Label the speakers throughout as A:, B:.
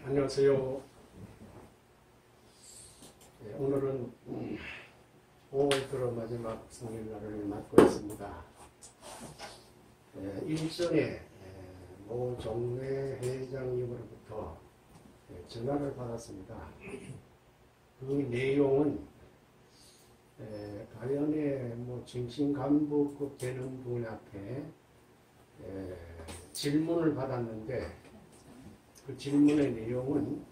A: 안녕하세요. 오늘은 5월 들어 마지막 성일날을 맞고 있습니다. 일전에 모 종래 회장님으로부터 전화를 받았습니다. 그 내용은 가연의 중심 간부급 되는 분 앞에 질문을 받았는데, 그 질문의 내용은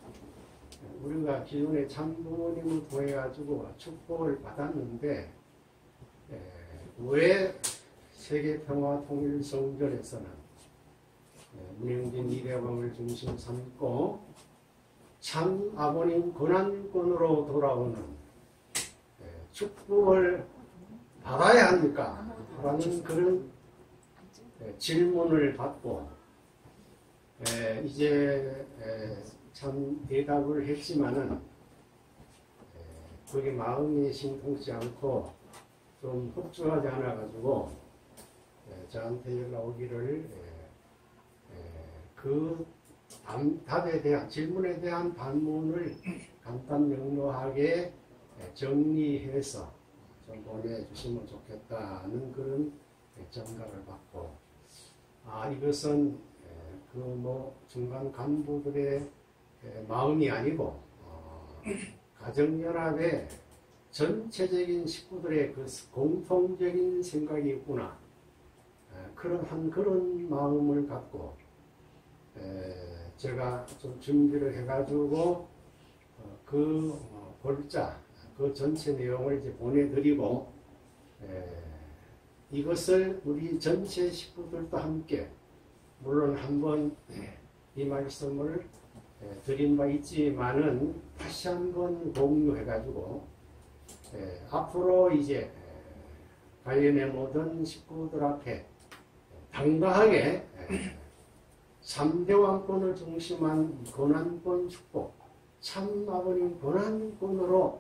A: 우리가 기존에 참부모님을 구해가지고 축복을 받았는데 왜 세계평화통일성전에서는 문영진 이대왕을 중심 삼고 참 아버님 고난권으로 돌아오는 축복을 받아야 합니까? 라는 그런 질문을 받고 이제 참 대답을 했지만은 그게 마음이 심통치 않고 좀 흡족하지 않아가지고 저한테 연락 오기를 그 답에 대한 질문에 대한 반문을 간단 명료하게 정리해서 좀 보내주시면 좋겠다는 그런 전가를 받고, 이것은 중간 간부들의 마음이 아니고 가정연합의 전체적인 식구들의 그 공통적인 생각이 있구나, 그런 마음을 갖고 제가 좀 준비를 해가지고 그 골자, 그 전체 내용을 이제 보내드리고 이것을 우리 전체 식구들도 함께, 물론 한번 이 말씀을 드린 바 있지만은 다시 한번 공유해가지고 앞으로 이제 관련의 모든 식구들 앞에 당당하게 3대 왕권을 중심한 고난권 축복, 참 아버님 고난권으로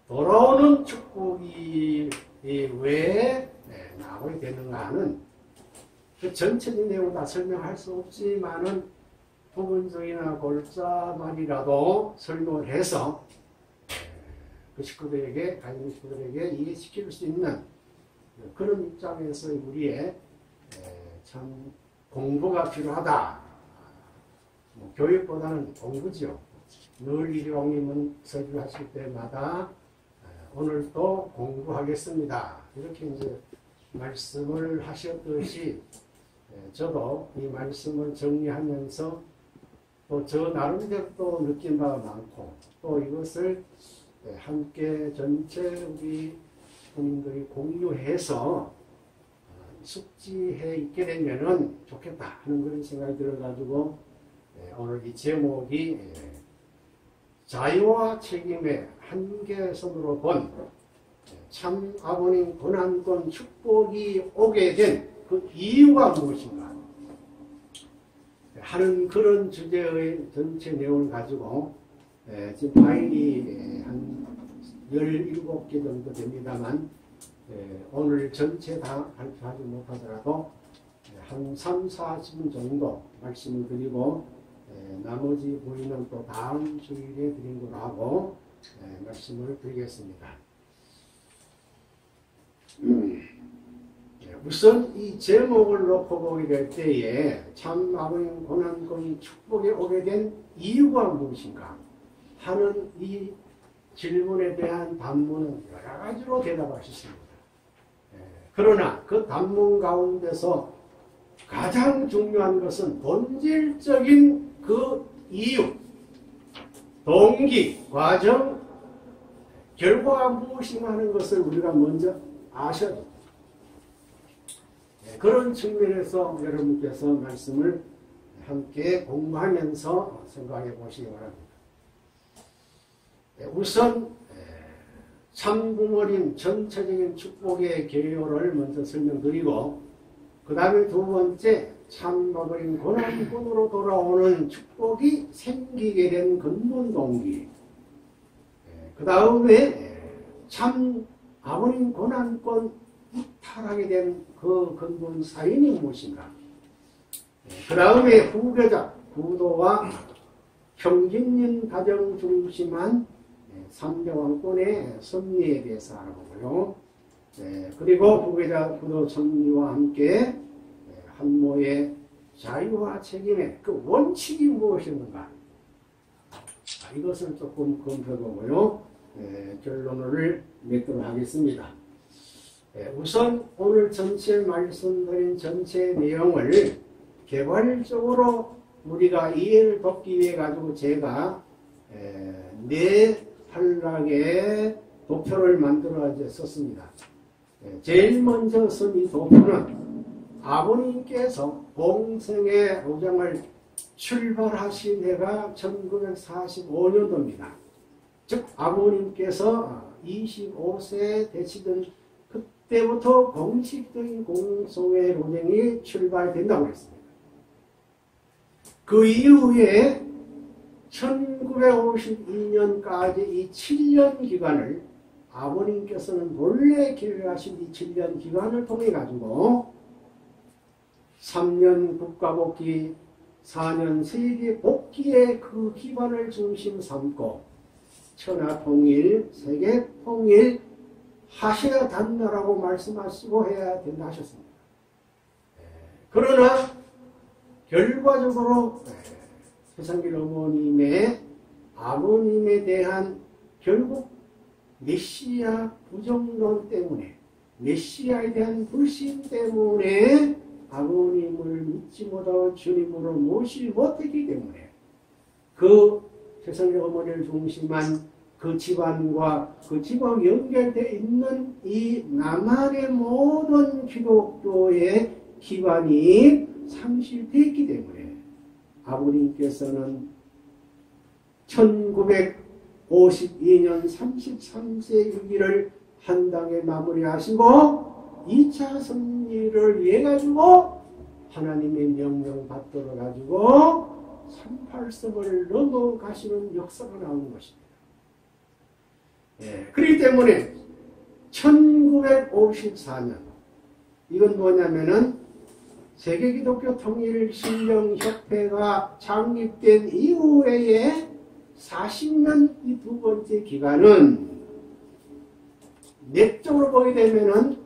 A: 돌아오는 축복이 왜 나오게 되는가 하는 그 전체적인 내용을 다 설명할 수 없지만은 부분적이나 골자말이라도 설명을 해서 그 식구들에게, 가정 식구들에게 이해시킬 수 있는 그런 입장에서 우리의 참 공부가 필요하다. 교육보다는 공부죠. 늘 이종님은 설교하실 때마다 오늘도 공부하겠습니다, 이렇게 이제 말씀을 하셨듯이 저도 이 말씀을 정리하면서 또 저 나름대로 또 느낀 바가 많고, 또 이것을 함께 전체 우리 국민들이 공유해서 숙지해 있게 되면은 좋겠다 하는 그런 생각이 들어가지고 오늘 이 제목이 자유와 책임의 한계선으로 본 참 아버님 고난권 축복이 오게 된 그 이유가 무엇인가 하는 그런 주제의 전체 내용을 가지고 지금 파일이 한 17개 정도 됩니다만 오늘 전체 다 발표하지 못하더라도 한 3, 40분 정도 말씀을 드리고 나머지 부분은 또 다음 주일에 드린 걸로 하고 말씀을 드리겠습니다. 우선 이 제목을 놓고 보게 될 때에 참 아버님 고난권 축복에 오게 된 이유가 무엇인가 하는 이 질문에 대한 답문은 여러 가지로 대답하셨습니다. 그러나 그 답문 가운데서 가장 중요한 것은 본질적인 그 이유, 동기, 과정, 결과가 무엇인가 하는 것을 우리가 먼저 아셔야 됩니다. 그런 측면에서 여러분께서 말씀을 함께 공부하면서 생각해 보시기 바랍니다. 우선 참부모님 전체적인 축복의 개요를 먼저 설명드리고, 그 다음에 두 번째 참아버린 고난권으로 돌아오는 축복이 생기게 된 근본 동기, 그 다음에 참 아버님 고난권 이탈하게 된 그 근본 사인이 무엇인가, 그 다음에 후계자, 구도와 평진년 가정 중심한 삼대왕권의 섭리에 대해서 알아보고요. 그리고 부계자 부도 섭리와 함께 한모의 자유와 책임의 그 원칙이 무엇이었는가, 이것을 조금 검토해보고요. 결론을 맺도록 하겠습니다. 우선 오늘 전체 말씀드린 전체 내용을 개괄적으로 우리가 이해를 돕기 위해 가지고 제가 네 단락의 도표를 만들어 썼습니다. 제일 먼저 쓴 이 도표는 아버님께서 공생의 로장을 출발하신 해가 1945년도입니다. 즉 아버님께서 25세 되시던 그때부터 공식적인 공송의 로쟁이 출발된다고 했습니다. 그 이후에 1952년까지 이 7년 기간을 아버님께서는 본래 계획하신 이 7년 기간을 통해 가지고 3년 국가복귀, 4년 세계 복귀의 그 기반을 중심 삼고 천하통일, 세계통일 하셔야 된다라고 말씀하시고 해야 된다 하셨습니다. 그러나 결과적으로 최상길 어머님의 아버님에 대한 결국 메시아 부정론 때문에, 메시아에 대한 불신 때문에 아버님을 믿지 못하고 주님으로 모시지 못했기 때문에 그 최상길 어머니를 중심한 그 집안과 그 집안 연결되어 있는 이 남한의 모든 기독교의 기반이 상실되었기 때문에 아버님께서는 1952년 33세 유기를 한당에 마무리하시고 2차 승리를 위해 가지고 하나님의 명령 받들어 가지고 38섬을 넘어가시는 역사가 나오는 것입니다. 그렇기 때문에 1954년 이건 뭐냐면은 세계기독교 통일신령협회가 창립된 이후에 40년 이 두 번째 기간은 내적으로 보게 되면은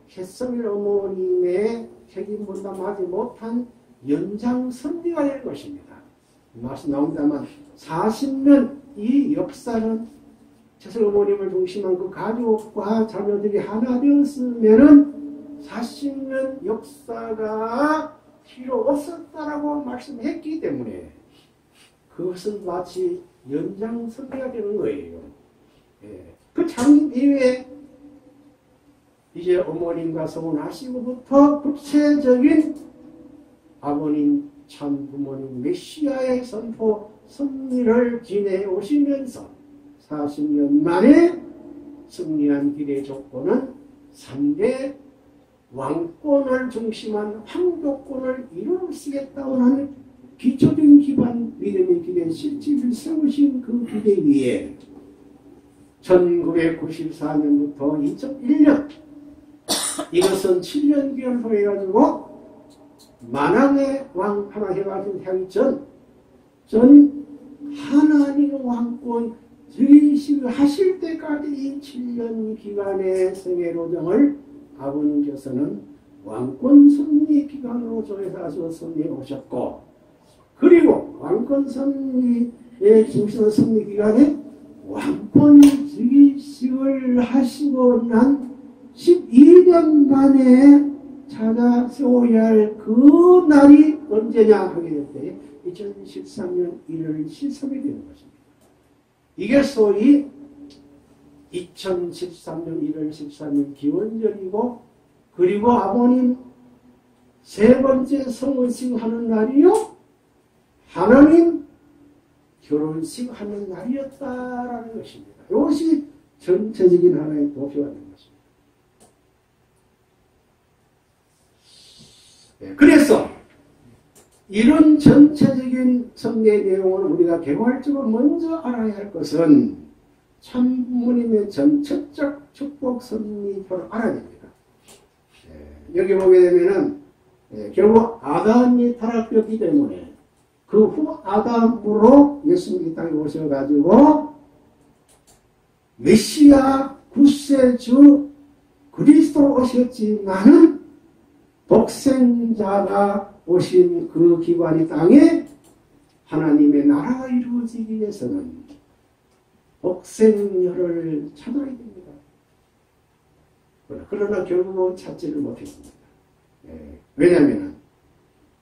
A: 최성일 어머님의 책임 분담하지 못한 연장선비가 될 것입니다. 말씀 나온다만 40년 이 역사는 최성일 어머님을 중심한 그 가족과 자녀들이 하나 되었으면은 40년 역사가 필요 없었다라고 말씀했기 때문에 그것은 마치 연장선비가 되는 거예요. 그 창립 이후에 이제 어머님과 서원하시고부터 구체적인 아버님 참 부모님 메시아의 선포 승리를 지내오시면서 40년 만에 승리한 길의 조건은 3대 왕권을 중심한 황조권을 이루시겠다고 하는 기초적인 기반, 믿음의 기대 실질을 세우신 그 기대 위에 1994년부터 2001년 이것은 7년 기간을 통해 가지고 만왕의 왕 하나 해가지고 하기 전 하나님 왕권 하실 때까지 이 7년 기간의 생애로정을 아버님께서는 왕권 승리 기간으로 정해서 승리해 오셨고, 그리고 왕권 승리의 중심의 승리 기간에 왕권 즉위식을 하시고 난 12년 만에 찾아 세워야 할 그 날이 언제냐 하게 될 때 2013년 1월 13일이 되는 것입니다. 이게 소위 2013년 1월 13일 기원절이고, 그리고 아버님 세 번째 성혼식 하는 날이요, 하나님 결혼식 하는 날이었다라는 것입니다. 이것이 전체적인 하나의 도표가 되는 것입니다. 그래서 이런 전체적인 성례 내용을 우리가 개괄적으로 먼저 알아야 할 것은 참부모님의 전체적 축복 섭리표를 알아야 됩니다. 여기 보게 되면은 결국 아담이 타락되었기 때문에 그 후 아담으로 예수님이 이 땅에 오셔가지고 메시아 구세주 그리스도 오셨지만은 독생자가 오신 그 기관이 땅에 하나님의 나라가 이루어지기 위해서는 독생녀를 찾아야 됩니다. 그러나 결국은 찾지를 못했습니다. 왜냐하면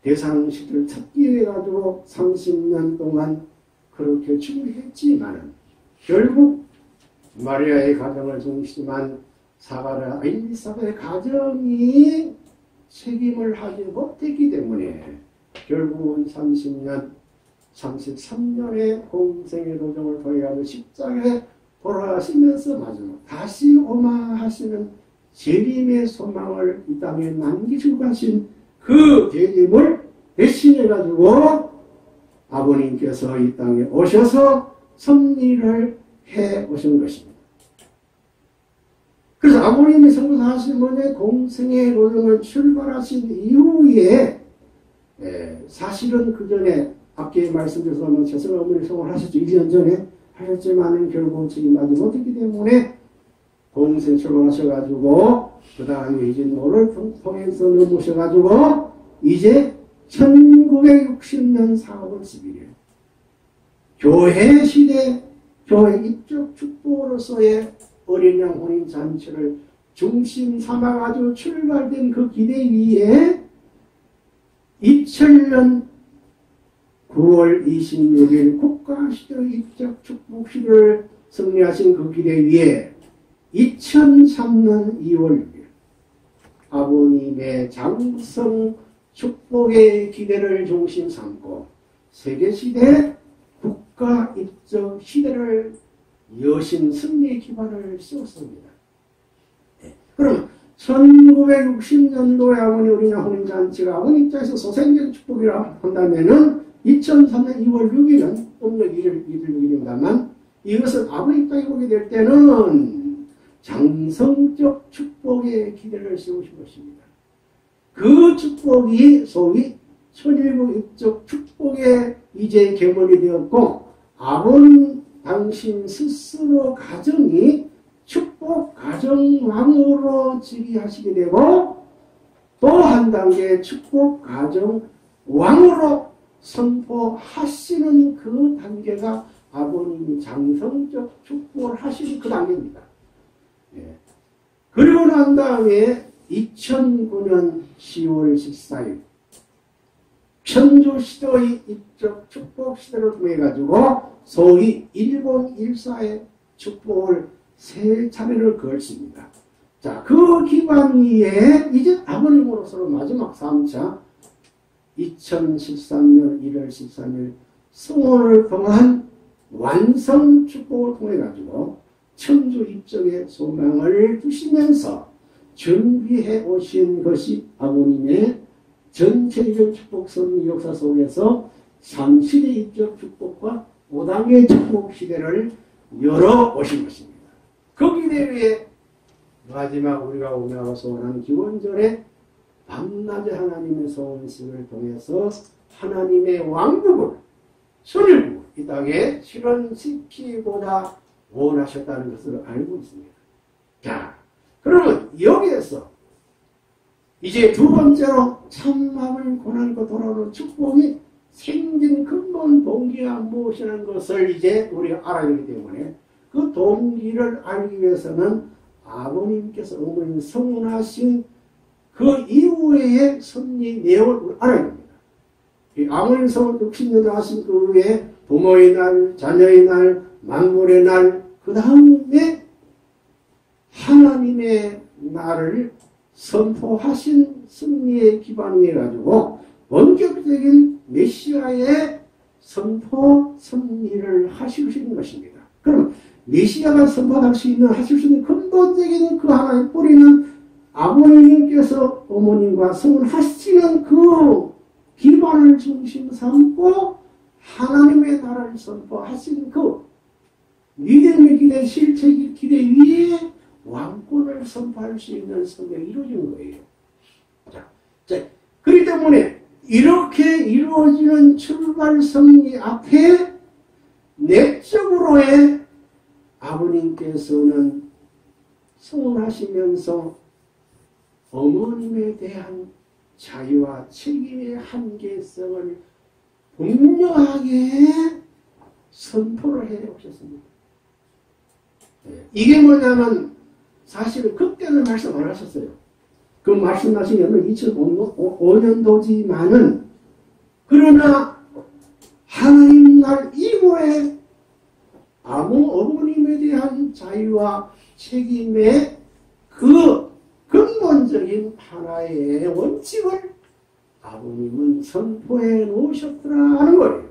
A: 대상식을 찾기 위해 가지고 30년 동안 그렇게 준비했지만은 결국 마리아의 가정을 중심한 사가랴 엘리사벳의 가정이 책임을 하지 못했기 때문에 결국은 30년, 33년의 공생의 도정을 통해 십자가에 돌아가시면서 마지막 다시 오마하시는 재림의 소망을 이 땅에 남기시고 가신 그 재림을 대신해가지고 아버님께서 이 땅에 오셔서 섭리를 해 오신 것입니다. 그래서 아버님이 성부하신 분의 공생의 도정을 출발하신 이후에 사실은 그 전에 앞에 말씀드려서 최선 어머니 성을 하셨죠. 1년 전에 하셨지만 결국 책임하지 못했기 때문에 공생 출발하셔가지고 그 다음에 이제 노를 통해서 넘으셔가지고 이제 1960년 4월 11일 교회 시대 교회 입적 축복으로서의 어린 양 혼인 잔치를 중심 삼아가지고 출발된 그 기대 위에 2000년 9월 26일 국가시대 입적 축복식을 승리하신 그 기대 위에 2003년 2월 6일 아버님의 장성 축복의 기대를 중심 삼고 세계시대 국가 입적 시대를 여신 승리의 기반을 씌웠습니다. 그럼 1960년도에 아버님 어린 양 혼인잔치가 아버님 입장에서 소생적 축복이라 한다면은 2003년 2월 6일은 음력 1일 6일입니다만 이것은 아버님 입장에 보게 될 때는 장성적 축복의 기대를 세우신 것입니다. 그 축복이 소위 천일국 입적 축복의 이제 계물이 되었고 아버님 당신 스스로 가정이 축복 가정왕으로 즉위하시게 되고 또 한 단계 축복 가정왕으로 선포하시는 그 단계가 아버님이 장성적 축복을 하시는 그 단계입니다. 그리고 난 다음에 2009년 10월 14일 천주시대의 입적 축복시대를 통해 가지고 소위 1014의 축복을 세 차례를 걸습니다. 자, 그 기반 위에 이제 아버님으로서는 마지막 3차 2013년 1월 13일 성원을 통한 완성 축복을 통해 가지고 천주 입적의 소망을 주시면서 준비해 오신 것이 아버님의 전체적 축복선 역사 속에서 3시대 입적 축복과 5단계 축복 시대를 열어 오신 것입니다. 그 기대에 마지막 우리가 오며 소원한 기원절에 밤낮의 하나님의 소원식을 통해서 하나님의 왕국을 천일국을 이 땅에 실현시키고자 원하셨다는 것을 알고 있습니다. 자, 그러면 여기에서 이제 두 번째로 참마음을 고난과 돌아오는 축복이 생긴 근본 동기가 무엇이라는 것을 이제 우리가 알아야 되기 때문에 그 동기를 알기 위해서는 아버님께서 어머님 성문하신 그 이후의 섭리 내용을 알아야 됩니다. 아버님 성문 60년을 하신 그 후에 부모의 날, 자녀의 날, 만물의 날, 그 다음에 하나님의 날을 선포하신 승리의 기반을 해가지고 본격적인 메시아의 선포 승리를 하시는 것입니다. 그럼 메시아가 선포할 수 있는 하실 수 있는 근본적인 그 하나의 뿌리는 아버님께서 어머님과 성혼하시는 그 기반을 중심 삼고 하나님의 나라를 선포하신 그 믿음의 기대, 실체의 기대 위에 왕권을 선포할 수 있는 성경이 이루어진 거예요. 자, 그렇기 때문에 이렇게 이루어지는 출발 섭리 앞에 내적으로의 아버님께서는 성원하시면서 어머님에 대한 자유와 책임의 한계성을 분명하게 선포를 해 오셨습니다. 이게 뭐냐면 사실은 그때는 말씀 안 하셨어요. 그 말씀하신 연은 2005년도지만은 그러나 하나님 날 이후에 어머님에 대한 자유와 책임의 그 근본적인 하나의 원칙을 아버님은 선포해 놓으셨더라 하는 거예요.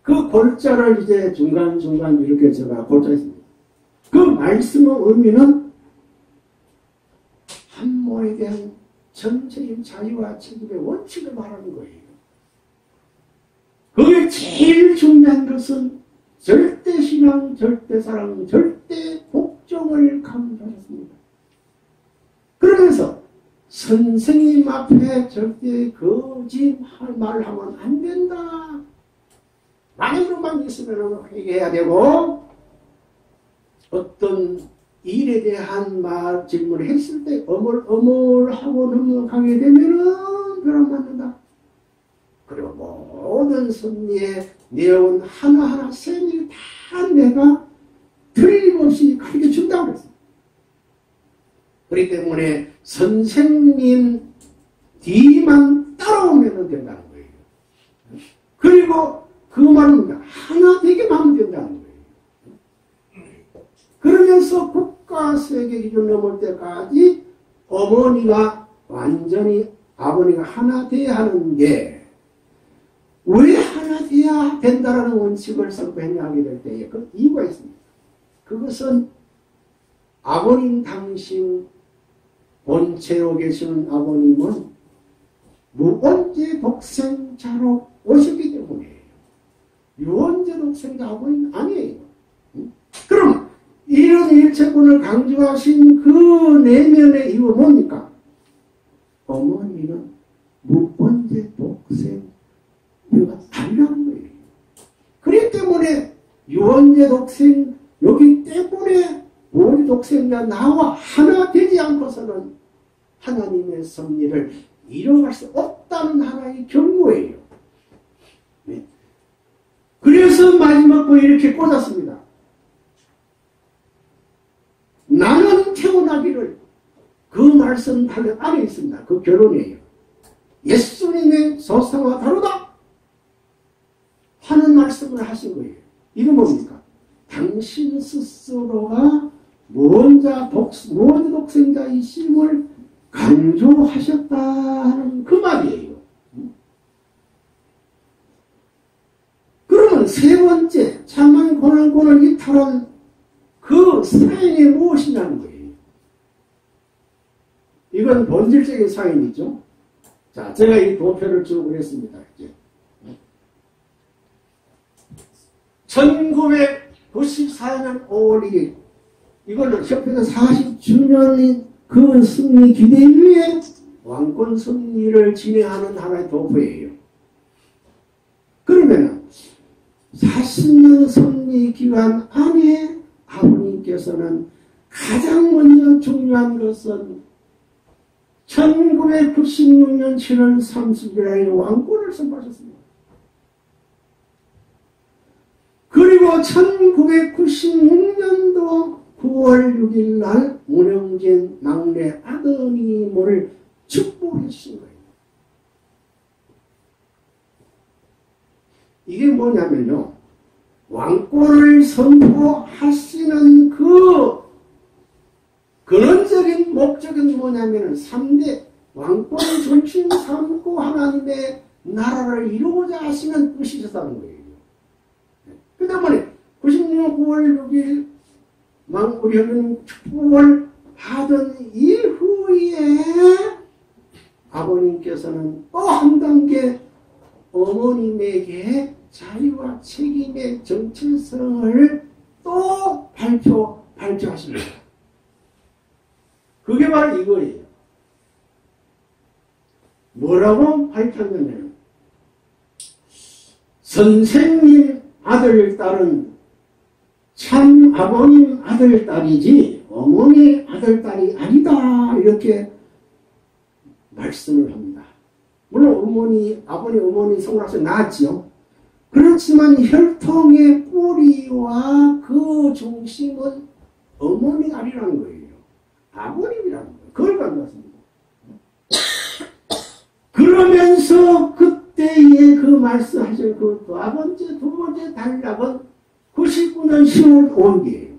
A: 그 골자를 이제 중간중간 이렇게 제가 골자했습니다. 그 말씀의 의미는 한모에 대한 전체인 자유와 책임의 원칙을 말하는 거예요. 그게 제일 중요한 것은 절대 신앙, 절대 사랑, 절대 복종을 강조하셨습니다. 그러면서 선생님 앞에 절대 거짓말 하면 안 된다. 만약에만 있으면 회개해야 되고 어떤 일에 대한 질문을 했을 때 어물하고 넘어가게 되면은 그럼 맞는다. 그리고 모든 섭리의 내용은 하나하나 세밀히 다 내가 틀림없이 가르쳐 준다고 그랬어요. 그렇기 때문에 선생님 뒤만 따라오면 된다는 거예요. 그리고 그 말은 하나 되게만 하면 된다는 거예요. 그러면서 국가 세계 기준 넘을 때까지 어머니가 완전히 아버니가 하나 돼야 하는데 왜 하나 돼야 된다라는 원칙을 선포했냐 하게 될 때에 그 이유가 있습니다. 그것은 아버님 당신 본체로 계시는 아버님은 무언제 독생자로 오셨기 때문이에요. 유언제 독생자 아버님 아니에요. 그럼 이런 일체권을 강조하신 그 내면의 이유가 뭡니까? 어머니는 무언제 독생 이유가 아니라는 거예요. 그렇기 때문에 유언제 독생 여기 때문에 우리 독생자 나와 하나 되지 않고서는 하나님의 섭리를 이뤄갈 수 없다는 하나의 경고예요. 네. 그래서 마지막 거 이렇게 꽂았습니다. 나는 태어나기를 그 말씀 안에 있습니다. 그 결론이에요. 예수님의 소상과 다르다 하는 말씀을 하신 거예요. 이건 뭡니까? 당신 스스로가 무언자 독생자이심을 강조하셨다는 그 말이에요. 그러면 세 번째 참만 고난권을 이탈한 그 사인이 무엇이냐는 거예요. 이건 본질적인 사인이죠. 자, 제가 이 도표를 쭉 그렸습니다. 1994년 5월 1일 이걸로 협회에서 40주년인 그 승리 기대 위에 왕권 승리를 진행하는 하나의 도표예요. 그러면 40년 승리 기간 안에 아버님께서는 가장 먼저 중요한 것은 1996년 7월 30일에 왕권을 선포하셨습니다. 그리고 1996년도 9월 6일 날 문영진 막내 아드님을 축복해 주신 거예요. 이게 뭐냐면요. 왕권을 선포하시는 그 근원적인 목적은 뭐냐면은 3대 왕권을 중심 삼고 하나님의 나라를 이루고자 하시는 뜻이셨다는 거예요. 그 때문에 96년 9월 6일 우리 하나님 축복을 받은 이후에 아버님께서는 또 한 단계 어머님에게 자유와 책임의 정체성을 또 발표하십니다. 그게 바로 이거예요. 뭐라고 밝혔느냐. 선생님 아들, 딸은 참 아버님 아들, 딸이지 어머니 아들, 딸이 아니다. 이렇게 말씀을 합니다. 물론 어머니, 아버님, 어머니 성락서 나왔지요. 그렇지만 혈통의 뿌리와 그 중심은 어머니가 아니라는 거예요. 아버님이라는 거예요. 그걸 가져왔습니다. 그러면서 그때의 그 말씀하신 그 두 번째 단락은 99년 10월 5일이에요.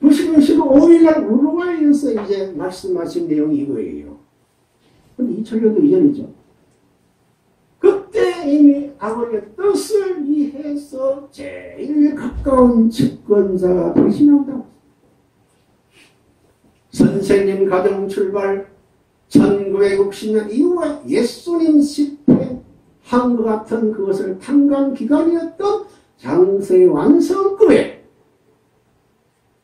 A: 99년 10월 5일날 우루과이에서 이제 말씀하신 내용이 이거예요. 그럼 2000년도 이전이죠. 그때 이미 아버지의 뜻을 위해서 제일 가까운 집권자가 대신한다고. 선생님 가정 출발 1960년 이후에 예수님 집회 한것 같은 그것을 탐관 기간이었던 장세의 완성급에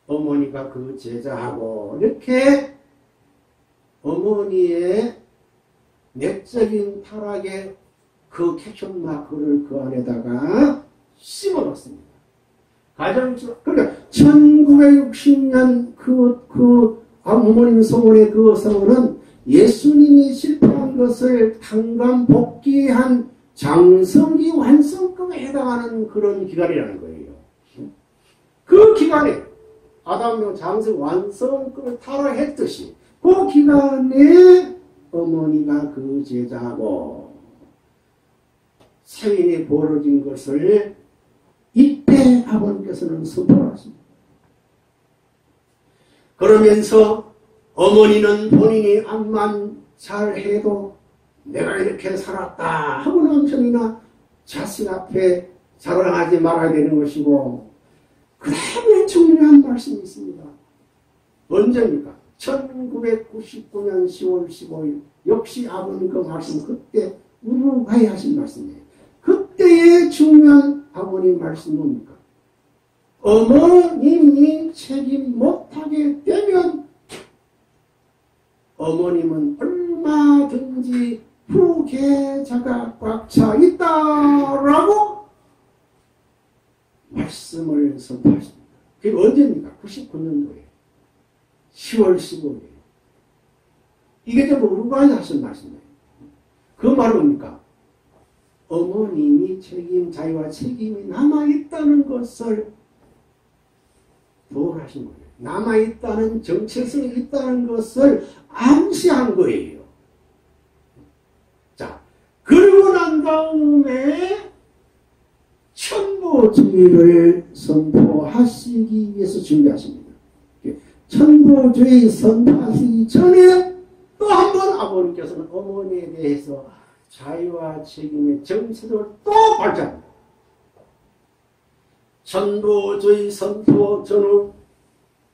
A: 어머니가 그 제자하고 이렇게 어머니의 내적인 타락의 그 캡션 마크를 그 안에다가 심어놨습니다. 그러니까 1960년 어머님 성원의 그 성원은 예수님이 실패한 것을 탕감 복귀한 장성기 완성급에 해당하는 그런 기간이라는 거예요. 그 기간에 아담의 장성 완성급을 타락했듯이 그 기간에 어머니가 그 제자하고 사인이 벌어진 것을 이때 아버님께서는 선포하십니다. 그러면서 어머니는 본인이 암만 잘해도 내가 이렇게 살았다 하고 남편이나 자신 앞에 자랑하지 말아야 되는 것이고, 그 다음에 중요한 말씀이 있습니다. 언제입니까? 1999년 10월 15일 역시 아버님 그 말씀 그때 우루과이 하신 말씀이에요. 그때의 중요한 아버님 말씀 뭡니까? 어머님이 책임 못하게 되면 어머님은 얼마든지 후계자가 꽉 차 있다라고 말씀을 선포하십니다. 그게 언제입니까? 99년도에 10월 15일. 이게 좀 우루과이 하신 말씀이에요. 그 말은 뭡니까? 어머님이 자유와 책임이 남아있다는 것을 도움하신 거예요. 남아있다는 정체성이 있다는 것을 암시한 거예요. 자, 그러고 난 다음에 천부주의를 선포하시기 위해서 준비하십니다. 천부주의 선포하시기 전에 또 한 번 아버님께서는 어머니에 대해서 자유와 책임의 정체성을 또 발전합니다. 천부주의 선포 전후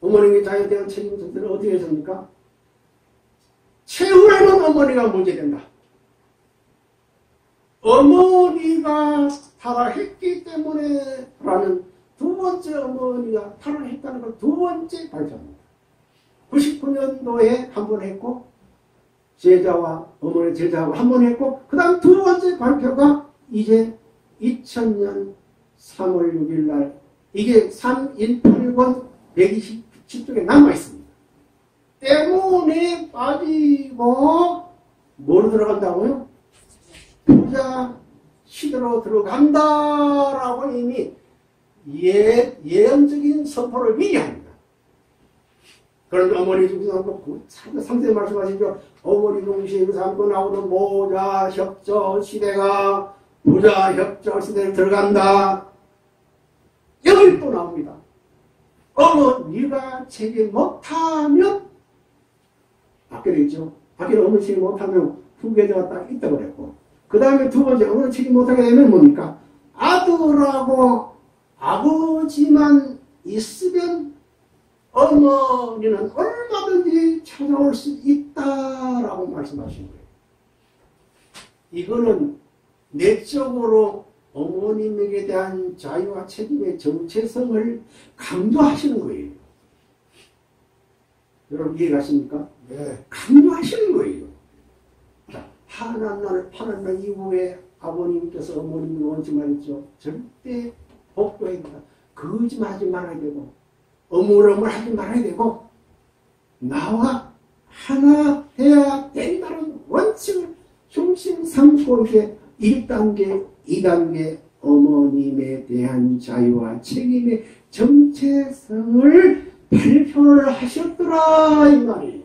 A: 어머님의 자유에 대한 책임 정체를 어떻게 했습니까? 최후에는 어머니가 문제된다. 어머니가 타락했기 때문에 라는 두 번째 어머니가 타락했다는 걸 두 번째 발표합니다. 99년도에 한 번 했고 제자와 어머니 제자하고 한 번 했고 그 다음 두 번째 발표가 이제 2000년 3월 6일 날 이게 318권 127쪽에 남아있습니다. 때문에 빠지고 뭐로 들어간다고요? 부자 시대로 들어간다라고 이미 예언적인 선포를 미리 합니다. 그런데 어머니 중에서 상세히 말씀하시죠. 어머니 동시에 삼고 나오는 모자 협조 시대가 부자 협조 시대에 들어간다. 여기 또 나옵니다. 어머니가 책임 못하면 밖에 있죠. 밖에 어머니 책임 못하면 후계자가 딱 있다고 그랬고 그 다음에 두 번째 어머니 책임 못하게 되면 뭡니까? 아들하고 아버지만 있으면 어머니는 얼마든지 찾아올 수 있다라고 말씀하신 거예요. 이거는 내적으로 어머님에게 대한 자유와 책임의 정체성을 강조하시는 거예요. 여러분 이해가십니까? 네. 강조하시는 거예요. 파란 날 이후에 아버님께서 어머님이 원치 말했죠. 절대 복도해야 된다. 거짓말하지 말아야 되고 어물어물하지 말아야 되고 나와 하나 돼야 된다는 원칙을 중심 삼고 이제 1단계, 2단계 어머님에 대한 자유와 책임의 정체성을 발표를 하셨더라 이 말이에요.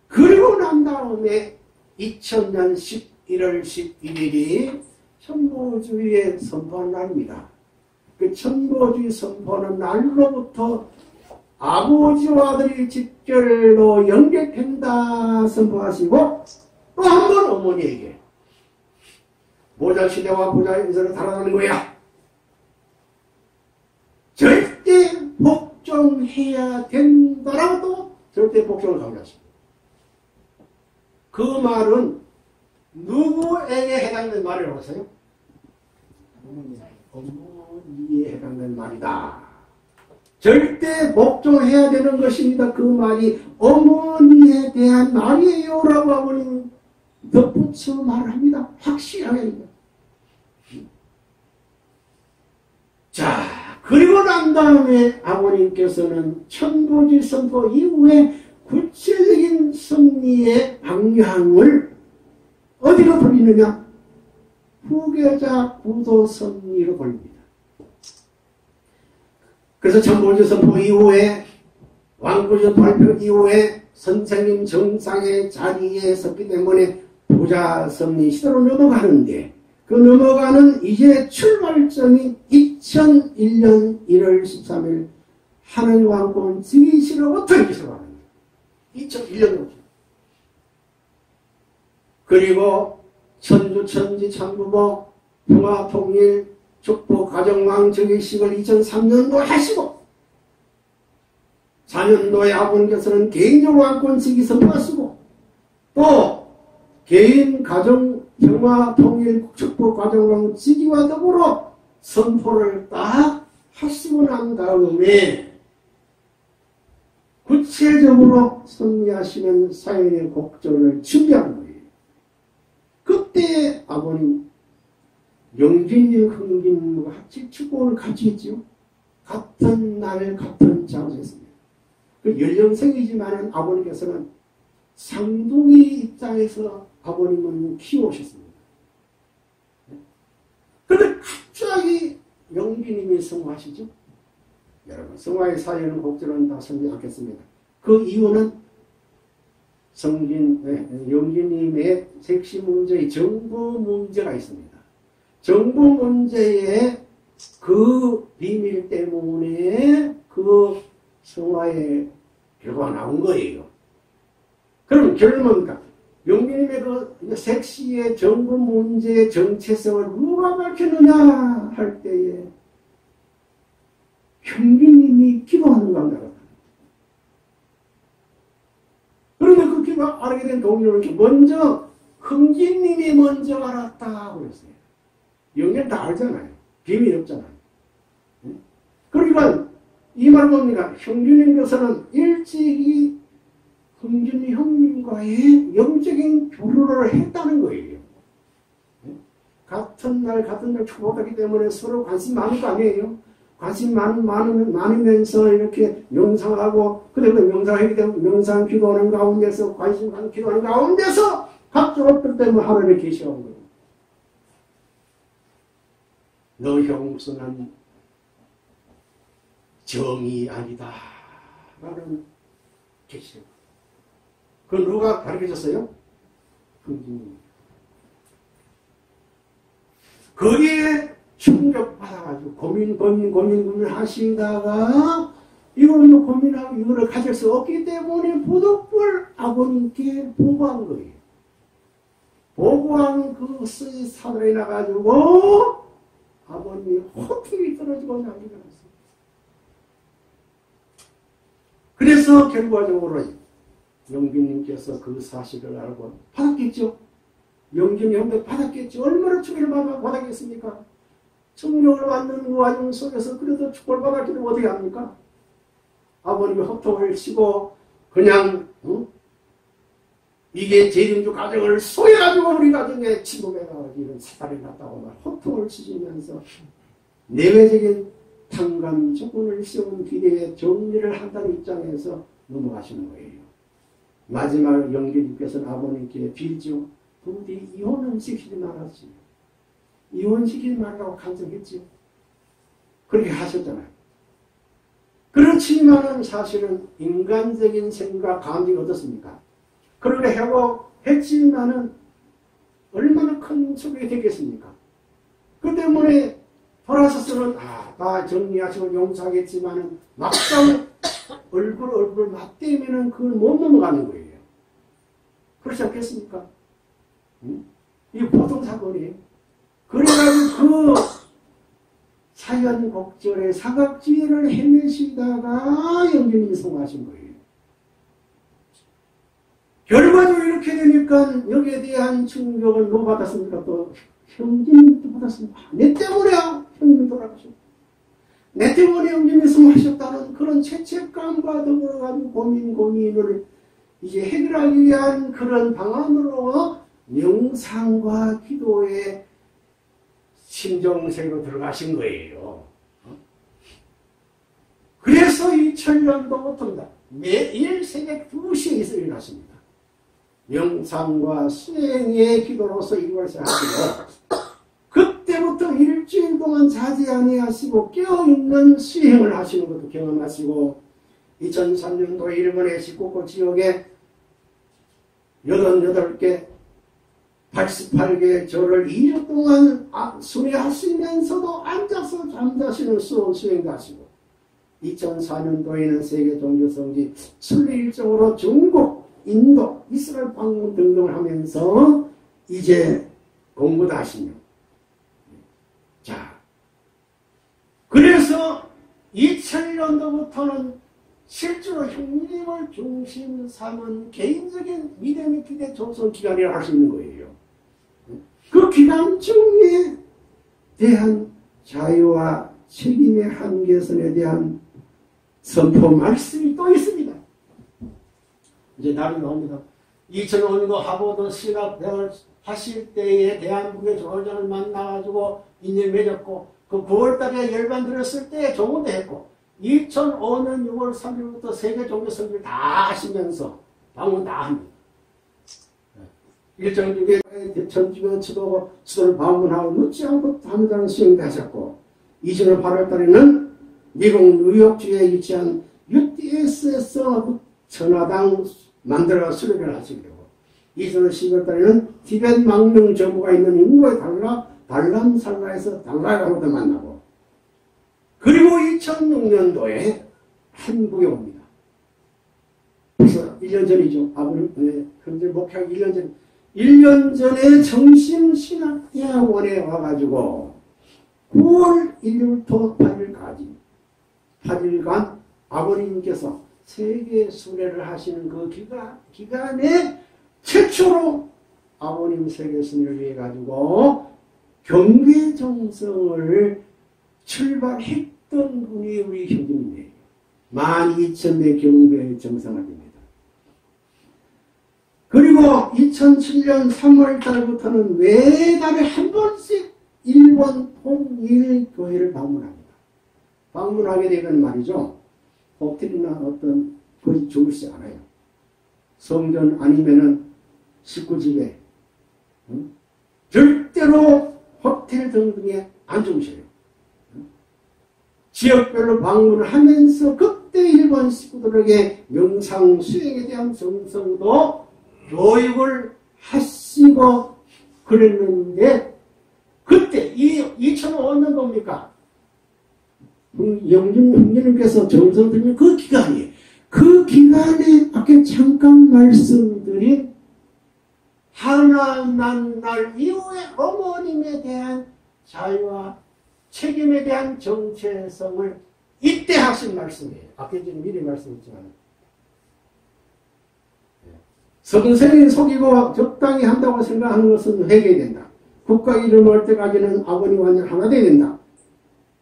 A: 그리고 난 다음에 2000년 11월 11일이 천보주의 선포한 날입니다. 그 천보주의 선포하는 날로부터 아버지와 아들이 직결로 연결된다 선포하시고 또 한 번 어머니에게 보잘시대와 보잘인사를 달아나는 거야. 절대 복종해야 된다라고 절대 복종을 강조하십니다. 그 말은 누구에게 해당되는 말이라고 하세요? 어머니에 해당되는 말이다. 절대 복종해야 되는 것입니다. 그 말이 어머니에 대한 말이에요 라고 아버님 덧붙여 말합니다. 확실하게. 자, 그리고 난 다음에 아버님께서는 천보지 선포 이후에 구체적인 섭리의 방향을 어디로 돌리느냐? 후계자 구도 섭리로 돌립니다. 그래서 천보지 선포 이후에 왕구전 발표 이후에 선생님 정상의 자리에 섰기 때문에 부자 섭리 시대로 넘어가는데 그 넘어가는 이제 출발점이 2001년 1월 13일 하늘왕권 즉위식으로부터 이렇게 시작합니다. 2001년부터. 그리고 천주 천지 천부모 평화통일 축복 가정왕 즉위식을 2003년도 하시고 4년도에 아버님께서는 개인적 왕권 즉위 선포하시고 또 개인 가정 평화 통일 축복 가정왕 즉위와 더불어 선포를 딱 하시고 난 다음에 구체적으로 섭리하시는 사연의 곡절을 준비한 거예요. 그때 아버님 영진님, 흥진님과 같이 축복을 같이 했죠. 같은 날 같은 장소에 했습니다. 그 연령생이지만 아버님께서는 상둥이 입장에서 아버님은 키워오셨습니다. 그런데 갑자기 영진님이 성화하시죠. 여러분 성화의 사연은 곡절은 다 설명하겠습니다. 그 이유는 영진님의 색시 문제의 정부 문제가 있습니다. 정부 문제의 그 비밀 때문에 그 성화의 결과가 나온 거예요. 그럼 결론은 뭡니까? 영빈님의 그 색시의 정부 문제의 정체성을 누가 밝혔느냐 할 때에 형제님이 기도하는 겁니다. 그런데 그 기도 알게 된 동료는 먼저 흥진님이 먼저 알았다 그랬어요. 영년 다 알잖아요. 비밀이 없잖아요. 그러니까 이 말은 뭡니까? 형제님께서는 일찍이 흥진 형님과의 영적인 교류를 했다는 거예요. 같은 날 축복하기 때문에 서로 관심 많을 거 아니에요. 관심 많으면서 이렇게 명상하고 그리고 명상하기 때문에 명상 기도하는 가운데서 관심 많은 기도하는 가운데서 각종 어떤 때문에 하나님의 계시가 온 거예요. 너 형수는 정이 아니다 라는 계시가. 그걸 누가 가르쳐줬어요? 흥진님. 거기에 충격받아가지고 고민 하시다가 이걸 고민하고 이거를 가질 수 없기 때문에 부득불 아버님께 보고한 거예요. 보고한 그 사달이 나가지고 아버님이 호흡이 떨어지고 난리가 났어요. 그래서 결과적으로 영빈님께서 그 사실을 알고 받았겠죠. 영진이 형도 받았겠죠. 얼마나 축복을 받았겠습니까? 성령을 받는 그 와중 속에서 그래도 축복을 받았기를 어떻게 합니까? 아버님이 호통을 치고 그냥 이게 재림주 가정을 소외가지고 우리 가정에 침묵해가지고 이런 사달이 났다고 막 호통을 치시면서 내외적인 탕감 조건을 세운 기대에 정리를 한다는 입장에서 넘어가시는 거예요. 마지막 영계님께서는 아버님께 빌죠. 부디 이혼은 시키지 말았지. 이혼시키지 말라고 간청했지요. 그렇게 하셨잖아요. 그렇지만은 사실은 인간적인 생각, 감정이 어떻습니까? 그렇게 회복했지만은 얼마나 큰 소리가 되겠습니까? 그 때문에 돌아서서는 다 정리하시고 용서하겠지만은 막상 얼굴 맞대면은 그걸 못 넘어가는 거예요. 그렇지 않겠습니까? 이게 보통 사건이에요. 그래가지고 그 사연곡절의 사각지대를 헤매시다가 영주님이 성공하신 거예요. 결과적으로 이렇게 되니까 여기에 대한 충격을 누가 받았습니까? 또 형님도 받았습니다. 내 때문에야 형님 돌아가셨고 내 때문에 형님이 성공하셨다는 그런 죄책감과 더불어가지고 고민을 이제 해결하기 위한 그런 방안으로 명상과 기도에 심정세로 들어가신 거예요. 그래서 2000년도부터입니다. 매일 새벽 2시에 일어났습니다. 명상과 수행의 기도로서 이걸 하시고 그때부터 일주일 동안 자지 아니하시고 깨어있는 수행을 하시는 것도 경험하시고 2003년도 일본의 19구 지역에 88개 88개의 절을 2주 동안 수행하시면서도 앉아서 잠자시는 수행도 하시고 2004년도에는 세계 종교성지 순례 일정으로 중국, 인도, 이스라엘 방문 등등을 하면서 이제 공부도 하시며 자 그래서 2000년도부터는 실제로 형님을 중심 삼은 개인적인 믿음의 기대 조성 기간이라고 할 수 있는 거예요. 그 기간 중에 대한 자유와 책임의 한계선에 대한 선포 말씀이 또 있습니다. 이제 날이 나옵니다. 2005년도 하버드 신학대학을 하실 때에 대한민국의 조원장을 만나가지고 인연 맺었고 그 9월달에 열반 들었을 때 조문도 했고 2005년 6월 3일부터 세계 종교 선교를 다 하시면서 방문 다 합니다. 일정 중에 대천주교 수도를 방문하고 묻지 않고 담당 수행도 하셨고 20년 8월 달에는 미국 뉴욕주에 위치한 UTS에서 천하당 만들어 수료를 하시게 되고 20년 10월 달에는 티벳 망명 정부가 있는 인도의 달람살라에서 달라이라마도 만나고 그리고 2006년도에 한국에 옵니다. 그래서 1년 전이죠. 아버님 현재 목회하기 1년 전 1년 전에 정신신학대학원에 와가지고 9월 1일부터 8일간 아버님께서 세계 순회를 하시는 그 기간에 최초로 아버님 세계 순회를 위해 가지고 경배 정성을 출발했던 분이 우리 형님이에요. 12,000배 경배 정성을 합니다. 그리고 2007년 3월 달부터는 매달에 한 번씩 일본 통일교회를 방문합니다. 방문하게 되면 말이죠. 호텔이나 어떤 거기 주무시지 않아요. 성전 아니면은 식구집에 절대로 호텔 등등에 안 주무셔요. 지역별로 방문을 하면서 그때 일본 식구들에게 명상 수행에 대한 정성도 교육을 하시고 그랬는데 그때 2005년도입니까? 영준 형님께서 정성 들면 그 기간이에요. 그 기간에 아까 잠깐 말씀드린 하나 난 날 이후에 어머님에 대한 자유와 책임에 대한 정체성을 이때 하신 말씀이에요. 아까 전에 미리 말씀했지만 선생이 속이고 적당히 한다고 생각하는 것은 회개된다. 국가 이름을 할 때까지는 아버님 완전 하나 돼야 된다.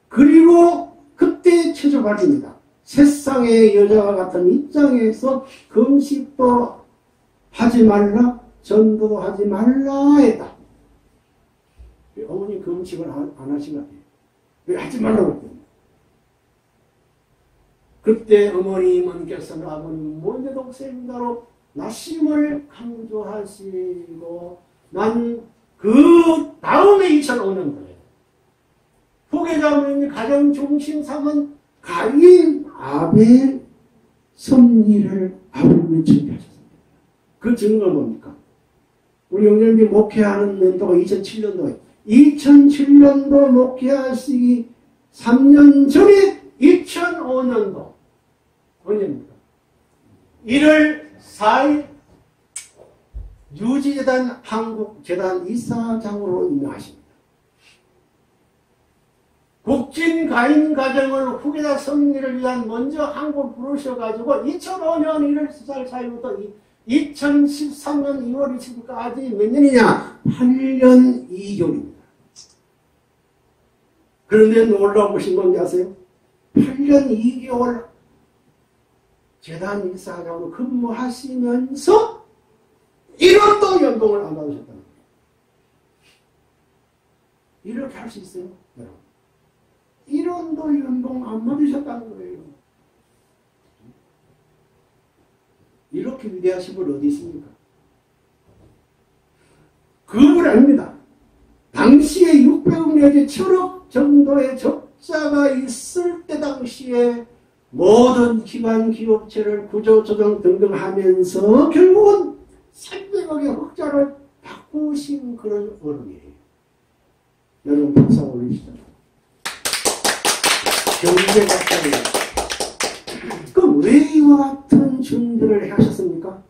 A: 그리고 그때 최저발입니다. 세상의 여자와 같은 입장에서 금식도 하지 말라, 전도도 하지 말라 했다. 어머니 그 음식을 안 하신 것 같아요. 왜 하지 말라고 했거든요. 그때 어머님께서는 아버님 먼저 독생자로 나심을 강조하시고 난 그 다음에 2005년도에 후계자님이 가장 중심 삼은 가인 아벨 섭리를 아버님이 준비하셨습니다. 그 증거는 뭡니까? 우리 영령님 목회하는 연도가 2007년도에 2007년도 목회하시기 3년 전에 2005년도 언제입니까? 1월 4일 유지재단 한국재단 이사장으로 임명하십니다. 국진 가인 가정을 후계자 섭리를 위한 먼저 한국 부르셔가지고 2005년 1월 14일 사이부터 2013년 2월 20일까지 몇 년이냐? 8년 2개월입니다. 그런데 놀라우신 건지 아세요? 8년 2개월 재단 이사장으로 근무하시면서 1원도 연봉을 안 받으셨다는 거예요. 이렇게 할 수 있어요? 여러분. 1원도 연봉 안 받으셨다는 거예요. 이렇게 위대하신 분 어디 있습니까? 그분 아닙니다. 당시에 600억 내지 1000억 정도의 적자가 있을 때 당시에 모든 기관 기업체를 구조조정 등등 하면서 결국은 300억의 흑자를 바꾸신 그런 어른이에요. 여러분 박수 올리시죠. 경제학자예요. 그럼 왜 이와 같은 준비를 하셨습니까?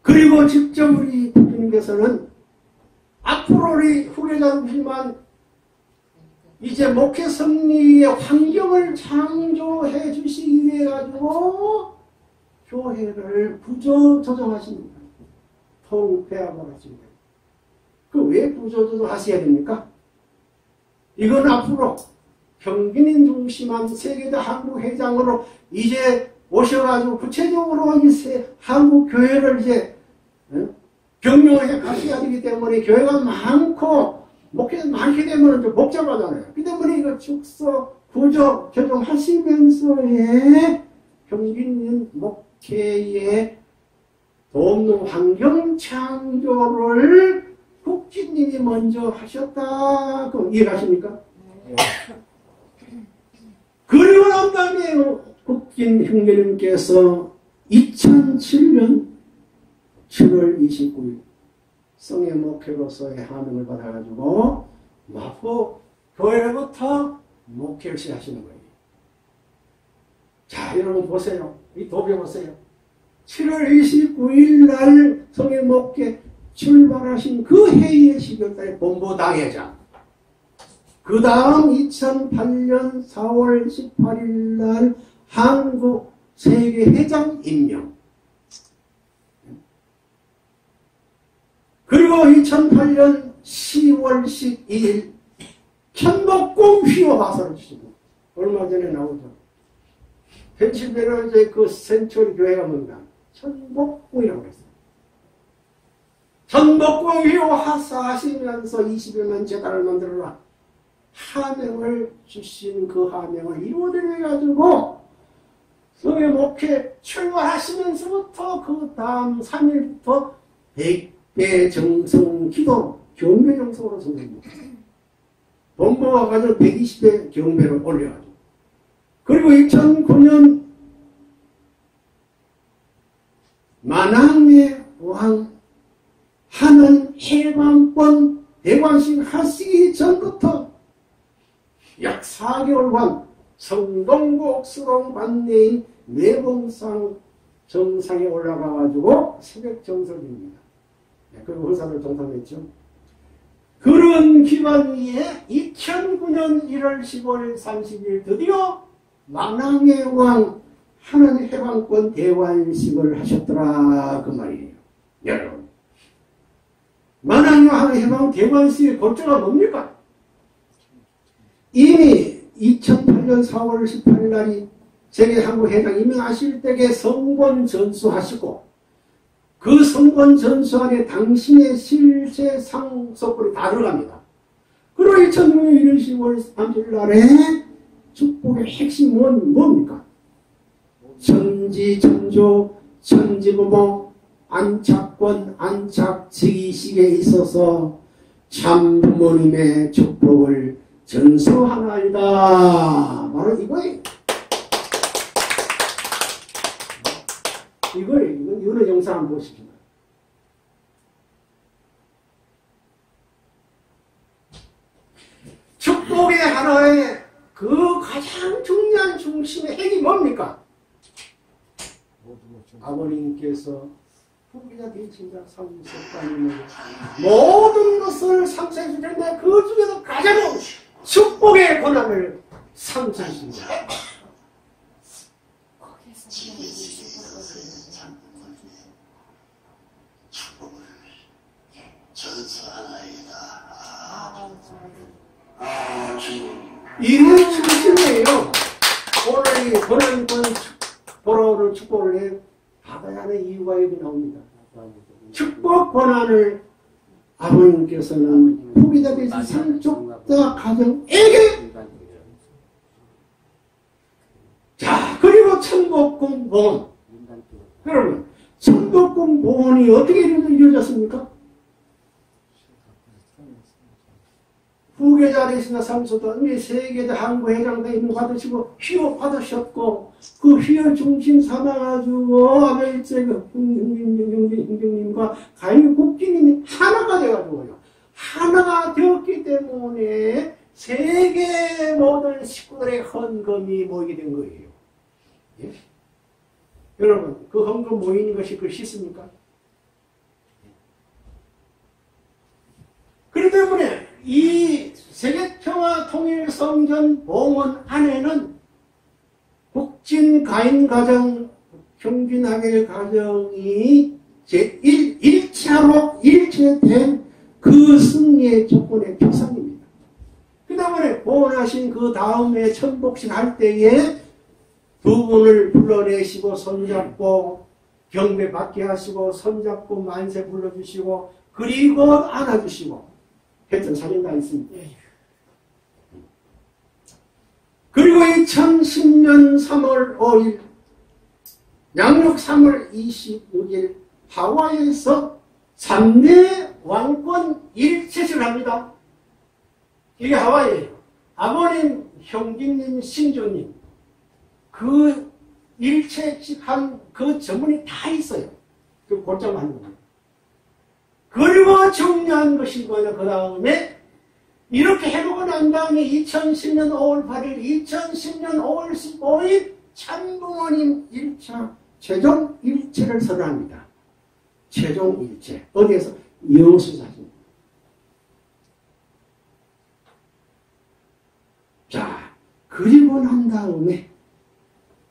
A: 그리고 직접 우리 부모님께서는 앞으로 우리 후계자님만 이제 목회 섭리의 환경을 창조해 주시기 위해 가지고 교회를 구조 조정하십니다. 통폐합을 하십니다. 그 왜 구조 조정하셔야 됩니까? 이건 앞으로 평균인 중심한 세계대 한국 회장으로 이제 오셔가지고 구체적으로 한국 교회를 이제 경영해 가셔야 되기 때문에 교회가 많고 목회가 많게 되면 좀 복잡하잖아요. 그 때문에 이거 축소 구조 조정하시면서의 평균인 목회의 돕는 환경 창조를 국진님이 먼저 하셨다. 그럼 이해가십니까? 네. 그리고 난 다음에 국진 형제님께서 2007년 7월 29일 성의 목회로서의 하명을 받아가지고 마포 교회로부터 목회를 시작하시는 거예요. 자, 여러분 보세요. 이 도표 보세요. 7월 29일 날 성의 목회 출발하신 그 해의 12월달에 본부당회장. 그 다음 2008년 4월 18일 날 한국 세계회장 임명. 그리고 2008년 10월 12일 천복궁 휘어 바사를 주시고 얼마 전에 나오죠. 펜실베니아 그 센츄리 교회가 뭔가 천복궁이라고 했어요. 천복궁 휘어 하사하시면서 20여만 재단을 만들어라. 하명을 주신 그 하명을 이루어내려 가지고 성의 목회 출발하시면서부터 그 다음 3일부터 100배 정성 기도 경배 정성으로 성립니다. 본부가 가지고 120배 경배를 올려가지고 그리고 2009년 만왕의 왕 하는 해방권 대관식 하시기 전부터 약 4개월간 성동국수동 관내인 내봉상 정상에 올라가가지고 새벽 정석입니다. 그리고 의사를 동참했죠. 그런 기간 위에 2009년 1월 15일 30일 드디어 만왕의 왕 하는 해방권 대관식을 하셨더라 그 말이에요. 여러분 만왕의 왕 하는 해방 대관식의 골자가 뭡니까? 이미 2008년 4월 18일 날이 세계 한국 회장 임명하실 때에 성권 전수하시고 그 성권 전수 안에 당신의 실제 상속권이 다 들어갑니다. 그리고 2006년 10월 30일 날에 축복의 핵심은 뭡니까? 천지천조, 천지부모, 안착권, 안착지기식에 있어서 참 부모님의 축복을 전수하나이다. 바로 이거예요. 이거는 영상 한번 보십시오. 축복의 하나의 그 가장 중요한 중심의 핵이 뭡니까? 아버님께서 후계자 대신자 상속관님을 모든 것을 상속해 주셨는데 그 중에서 가장 축복의 권한을 상속해 주십니다. 이런 중심이에요. 오늘 이 권한권 보러를 축복을 해 받아야 하는 이유가 여기 나옵니다. 축복 권한을 아버님께서는 후기자 되신 상속자 가정에게 자 그리고 천국궁 보원 여러분 천국궁 보원이 어떻게 이루어졌습니까? 후계자 되시나 상속자 이미 세계대 항구회장대임 받으시고 휘어 받으셨고 그 휘어 중심 삼아가지고 아벨제 형님과 가인 국기님이 하나가 되어가지고요. 하나가 되었기 때문에 세계 모든 식구들의 헌금이 모이게 된 거예요. 예? 여러분 그 헌금 모이는 것이 그 싫습니까? 그렇기 때문에 이 세계평화통일성전 봉헌 안에는 국진가인가정, 평균학일가정이 제1차로 일체된 그 승리의 조건의 표상입니다. 그 다음에 봉헌하신 그 다음에 천복식 할 때에 두 분을 불러내시고 손잡고 경배 받게 하시고 손잡고 만세 불러주시고 그리고 안아주시고 했던 사진 다 있습니다. 그리고 2010년 3월 5일 양력 3월 26일 하와이에서 3대 왕권 일체식을 합니다. 이게 하와이예요. 아버님, 형제님, 신조님 그 일체식한 그 전문이 다 있어요. 그 곧장 하는 겁니다. 그리고 중요한 것이 뭐냐 그 다음에 이렇게 해보고 난 다음에 2010년 5월 8일 2010년 5월 15일 참부모님 1차 최종 일체를 선언합니다. 최종 일체 어디에서? 여수사진. 자 그리고 난 다음에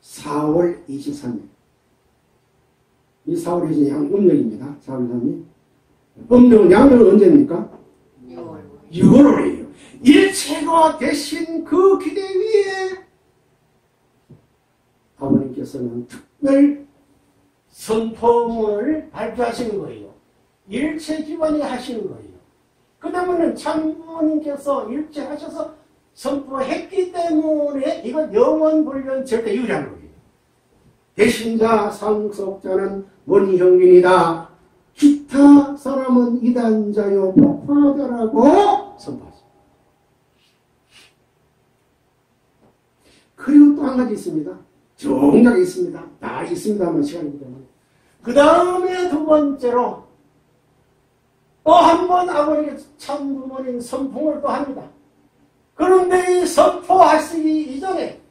A: 4월 23일 이 4월 23일 음력입니다. 4월 23일 음력은 양력은 언제입니까? 6월이에요. 일체가 되신 그 기대 위에 아버님께서는 특별 선포문을 발표하시는 거예요. 일체 기관이 하시는 거예요. 그 다음에는 참부모님께서 일체하셔서 선포했기 때문에 이건 영원불변 절대 유지하는 거예요. 대신자 상속자는 원형민이다. 기타 사람은 이단자요 폭파자라고 선포하죠. 그리고 또 한 가지 있습니다. 정작 있습니다. 다 있습니다만 시간이기 때문에. 그 다음에 두 번째로 또 한 번 아버님의 참부모님 선풍을 또 합니다. 그런데 이 선포하시기 이전에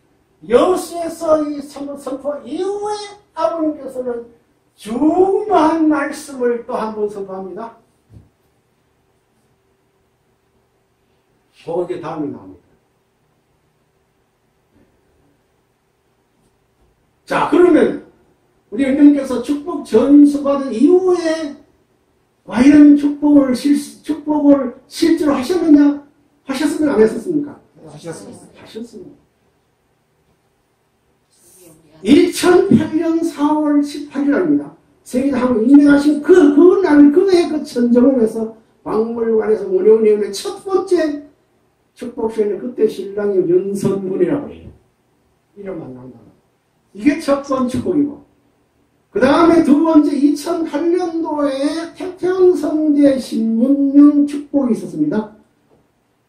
A: 여수에서 이 선포 이후에 아버님께서는 중요한 말씀을 또 한 번 선포합니다. 그거 이제 다음에 나옵니다. 자, 그러면 우리 형님께서 축복 전수받은 이후에 과연 축복을 실제로 하셨느냐? 하셨습니까? 안 하셨습니까? 하셨습니다. 2008년 4월 18일 날입니다. 세계하고 인행하신 그날 그의 그 천정에서 박물관에서 문효님의 첫 번째 축복시에는 그때 신랑이 윤선군이라고 해요. 이름 만난다. 이게 첫 번째 축복이고, 그 다음에 두 번째 2008년도에 태평성대 신문명 축복이 있었습니다.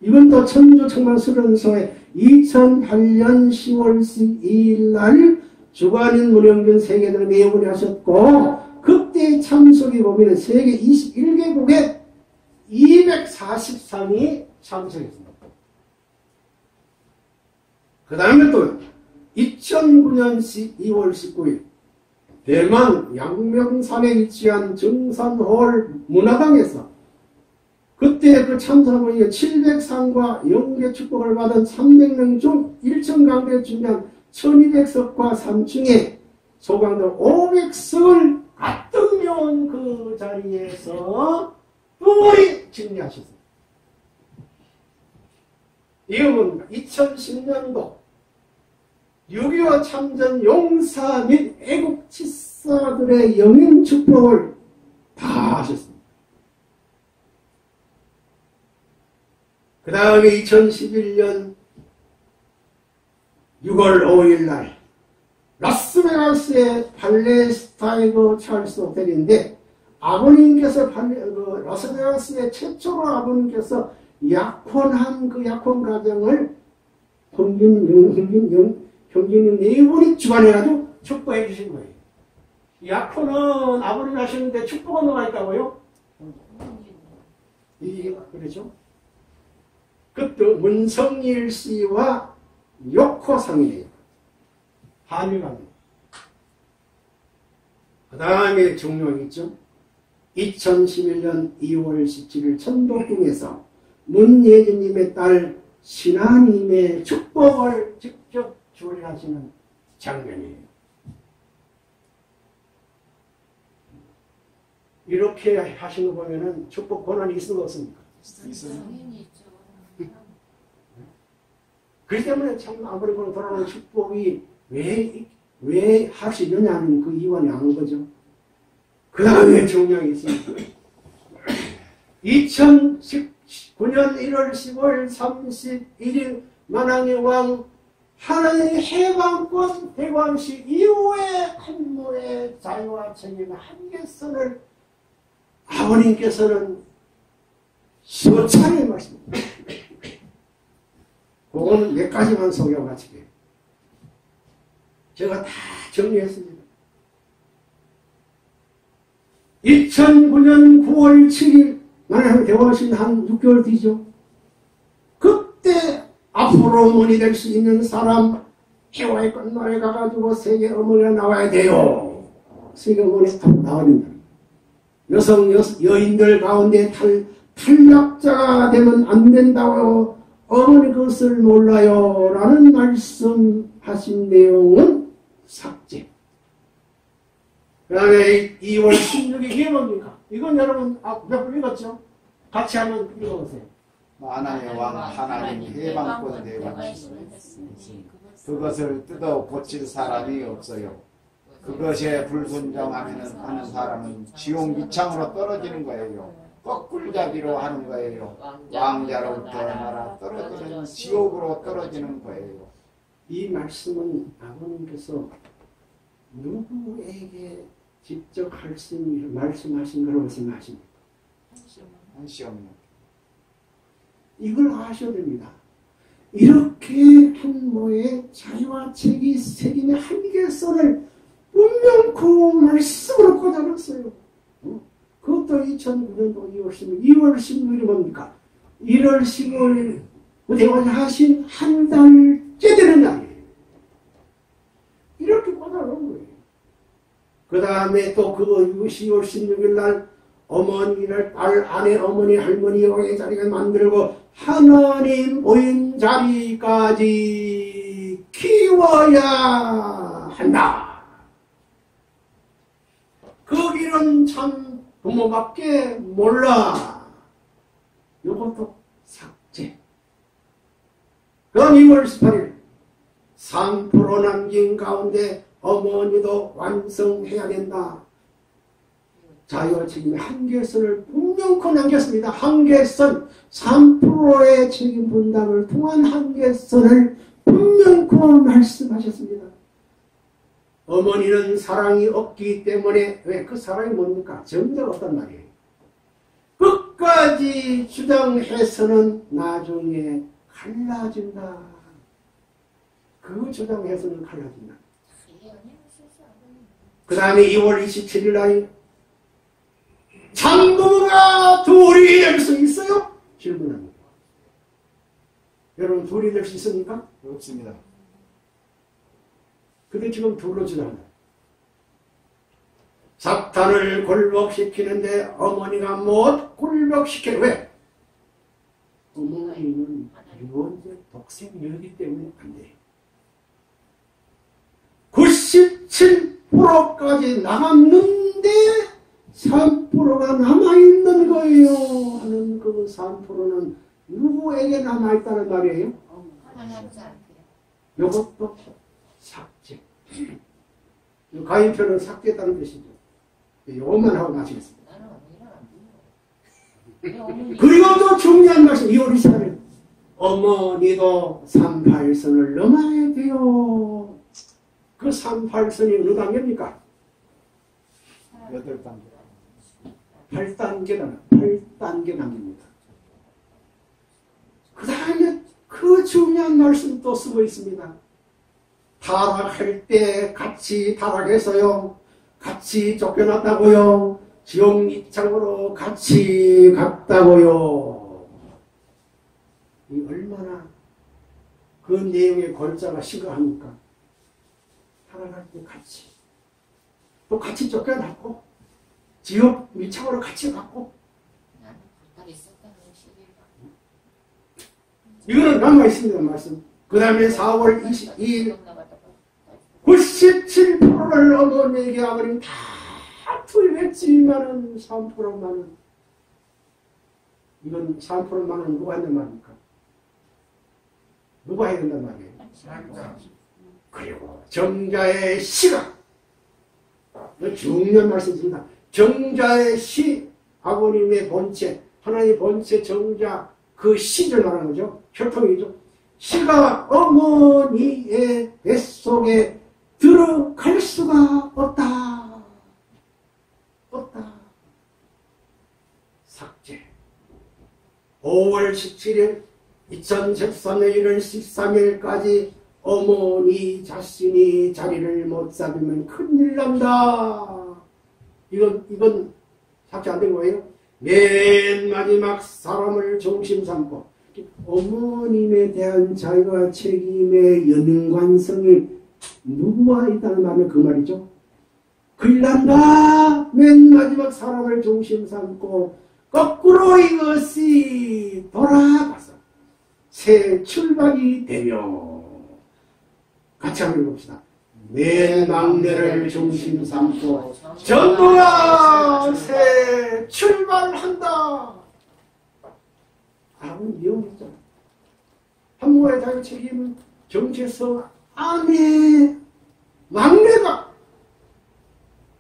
A: 이건 또 천주청만수련소에 2008년 10월 12일 날 주관인 문영균 세계대를 매분이 하셨고, 그때 참석이 보면 세계 21개국에 243이 참석했습니다. 그 다음에 또 2009년 2월 19일 대만 양명산에 위치한 정산홀 문화당에서 그때 그 참사문이 700상과 영계 축복을 받은 300명 중 1층 강대에 준비한 1200석과 3층에 소강도 500석을 가득 메운 그 자리에서 뿔이 진리하셨습니다. 이건 2010년도 6.25 참전 용사 및 애국지사들의 영인 축복을 다 하셨습니다. 그 다음에 2011년 6월 5일 날 라스베가스의 팔레스타이거 찰스 호텔인데, 아버님께서 라스베가스의 최초로 아버님께서 약혼한 그 약혼 가정을 형제님 네 분이 주관해가지고 축복해 주신 거예요. 약혼은 아버님 하시는데 축복은 누가 있다고요? 그렇죠? 그것도 문성일 씨와 요코상이에요. 한일관계. 그 다음에 중요한 게 있죠. 2011년 2월 17일 천도궁에서 문예진님의 딸 신하님의 축복을 직접 주례하시는 장면이에요. 이렇게 하시는 거 보면은 축복 권한이 있습니까 없습니까?
B: 당연히 있죠.
A: 그렇기 때문에 참 아무래도 돌아오는 축복이 왜 할 수 있느냐는 그 이유가 양한 거죠. 그 다음에 중요한 게 있습니다. 2019년 1월 10월 31일 만왕의 왕 하나님의 해방권 대관식 이후에 한노의 자유와 책임의 한계선을 아버님께서는 수차례 말씀합니다. 그거는 몇 가지만 소개하고 마치게요. 제가 다 정리했습니다. 2009년 9월 7일 만약에 대화하신 한 6개월 뒤죠. 그때 앞으로 어머니 될 수 있는 사람 해와의 끝날에 가가지고 세계 어머니가 나와야 돼요. 세계 어머니 딱 나와야 된다. 여인들 가운데 탈락자가 되면 안 된다고 어머니 그것을 몰라요 라는 말씀하신 내용은 삭제. 그 다음에 2월 16일 이게 뭡니까? 이건 여러분 몇 번 읽었죠? 같이 한번 읽어보세요.
C: 만왕의 왕 하나님 해방권 대관식, 그것을 뜯어 고칠 사람이 없어요. 그것에 불순종하는 하는 사람은 지옥 미창으로 떨어지는 거예요. 거꾸로잡이로 하는 거예요. 왕자로부터 나라 떨어지는 지옥으로 떨어지는 거예요.
A: 이 말씀은 아버님께서 누구에게 직접 말씀하신 거라고 생각하십니까?
C: 한시험요.
A: 이걸 아셔야 됩니다. 이렇게 한모의 자유와 책임의 한계선을 분명 그 말씀으로 꽂아놨어요. 그것도 2009년도 2월 16일이 뭡니까? 1월 15일 대관 하신 한 달째 되는 날이에요. 이렇게 꽂아놓은 거예요. 그 다음에 또 그 10월 16일 날 어머니를 딸, 아내, 어머니, 할머니, 여의 자리에 만들고 하나님 보인 자리까지 키워야 한다. 그 길은 참 부모밖에 몰라. 이것도 삭제. 그럼 2월 18일 3% 남긴 가운데 어머니도 완성해야 된다. 자유와 책임의 한계선을 분명코 남겼습니다. 한계선, 3%의 책임 분담을 통한 한계선을 분명코 말씀하셨습니다. 어머니는 사랑이 없기 때문에, 왜 그 사랑이 뭡니까? 정자가 없단 말이에요. 끝까지 주장해서는 나중에 갈라진다. 그 주장해서는 갈라진다. 그 다음에 2월 27일 날 장부가 둘이 될 수 있어요? 질문합니다. 여러분 둘이 될 수 있습니까?
C: 없습니다.
A: 근데 지금 둘로 주장한다. 사탄을 굴복시키는데 어머니가 못 굴복시켜. 왜? 어머니는 유언제 독생녀이기 때문에 안 돼요. 97%까지 남았는데 3%가 남아있는 거예요. 하는 그 3%는 누구에게 남아있다는 말이에요? 이것도 삭제. 가인표는 삭제했다는 뜻이죠. 이것만 하고 마치겠습니다. 그리고 또 중요한 말씀 2월 24일 어머니도 38선을 넘어야 돼요. 그 38선이 어느 단계입니까?
C: 8단계.
A: 8단계 단계입니다. 그 다음에 그 중요한 말씀 또 쓰고 있습니다. 타락할 때 같이 타락해서요. 같이 쫓겨났다고요. 지옥 밑창으로 같이 갔다고요. 이 얼마나 그 내용의 골자가 심각합니까? 타락할 때 같이. 또 같이 쫓겨났고 지옥 밑창으로 같이 갔고 이거는 남아있습니다. 말씀. 그 다음에 4월 22일 97%를 어머니에게 아버님 다 투입했지만은 3%만은 이건 3%만은 누가 한단 말입니까? 누가 해야 된단 말이에요? 그리고 정자의 시가 중요한 말씀입니다. 정자의 시 아버님의 본체 하나님의 본체 정자 그 시를 말하는 거죠. 혈통이죠. 시가 어머니의 뱃속에 들어갈 수가 없다. 없다. 삭제. 5월 17일 2013년 1월 13일까지 어머니 자신이 자리를 못 잡으면 큰일 난다. 이건 삭제 안 된 거예요. 맨 마지막 사람을 중심 삼고 어머님에 대한 자유와 책임의 연관성이 누구와 있다는 말은 그 말이죠. 큰일 난다. 맨 마지막 사람을 중심 삼고 거꾸로 이것이 돌아가서 새 출발이 되며 같이 한번 해봅시다. 맨 막내를 중심 삼고 전부가 새 출발한다. 아무 위험했잖아. 한모의 자유 책임은 정체성 안에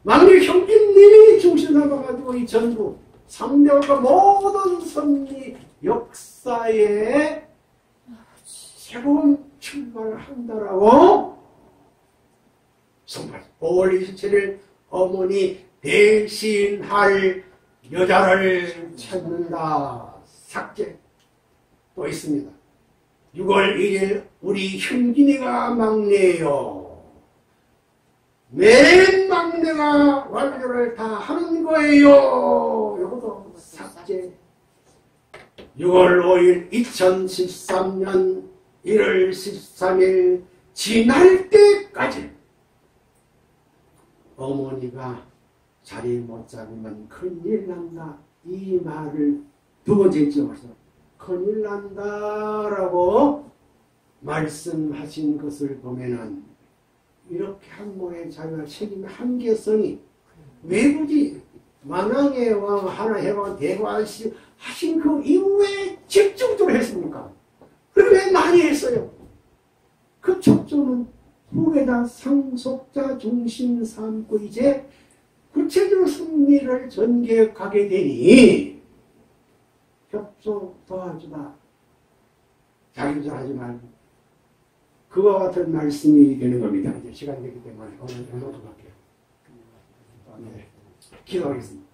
A: 막내 형제님이 중심 삼아가지고 이 전부 3대월과 모든 섭리 역사에 새로운 출발을 한다라고 선포했습니다. 5월 27일 어머니 대신할 여자를 찾는다. 삭제. 또 있습니다. 6월 1일 우리 형진이가 막내예요. 맨 막내가 완료를 다 하는 거예요. 이것도 삭제. 6월 5일 2013년 1월 13일 지날 때까지 어머니가 자리 못 잡으면 큰일 난다. 이 말을 두 번째 했죠. 큰일 난다라고 말씀하신 것을 보면은 이렇게 한모의 자유와 책임의 한계성이 왜 굳이 만왕의 왕 하나의 왕 대관시 하신 그 이후에 집중적으로 했습니까? 왜 많이 했어요? 그 초점은 후에다 상속자 중심 삼고 이제 구체적으로 승리를 전개하게 되니 협조 도와주다. 자기도 하지 말고 그와 같은 말씀이 되는 겁니다. 이제 시간 되기 때문에 오늘 정도 할게요. 네. 기도하겠습니다.